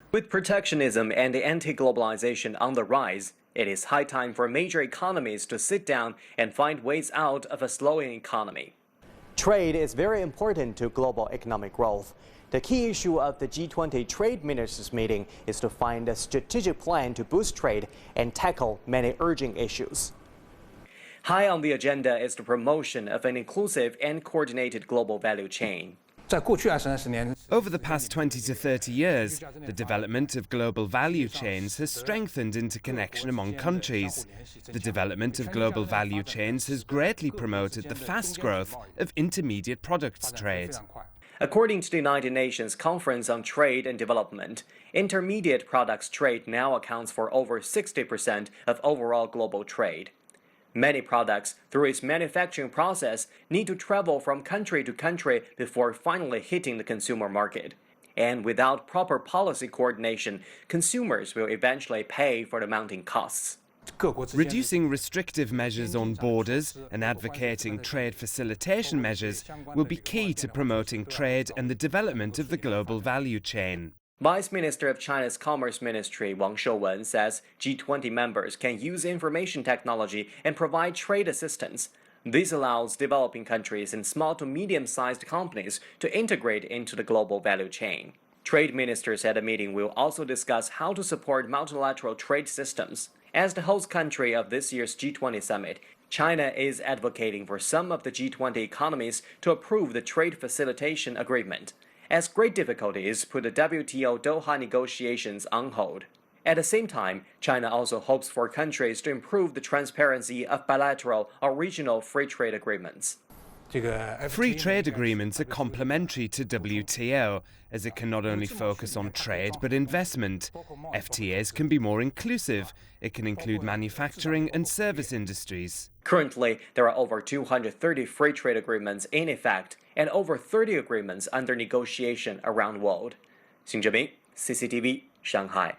With protectionism and anti-globalization on the rise, it is high time for major economies to sit down and find ways out of a slowing economy. Trade is very important to global economic growth. The key issue of the G20 Trade Ministers Meeting is to find a strategic plan to boost trade and tackle many urgent issues. High on the agenda is the promotion of an inclusive and coordinated global value chain. Over the past 20 to 30 years, the development of global value chains has strengthened interconnection among countries. The development of global value chains has greatly promoted the fast growth of intermediate products trade. According to the United Nations Conference on Trade and Development, intermediate products trade now accounts for over 60% of overall global trade. Many products, through its manufacturing process, need to travel from country to country before finally hitting the consumer market. And without proper policy coordination, consumers will eventually pay for the mounting costs. Reducing restrictive measures on borders and advocating trade facilitation measures will be key to promoting trade and the development of the global value chain. Vice Minister of China's Commerce Ministry Wang Shouwen says G20 members can use information technology and provide trade assistance. This allows developing countries and small to medium-sized companies to integrate into the global value chain. Trade ministers at the meeting will also discuss how to support multilateral trade systems. As the host country of this year's G20 summit, China is advocating for some of the G20 economies to approve the trade facilitation agreement, as great difficulties put the WTO Doha negotiations on hold. At the same time, China also hopes for countries to improve the transparency of bilateral or regional free trade agreements. Free trade agreements are complementary to WTO, as it can not only focus on trade but investment. FTAs can be more inclusive. It can include manufacturing and service industries. Currently, there are over 230 free trade agreements in effect and over 30 agreements under negotiation around the world. Xing Zheming, CCTV, Shanghai.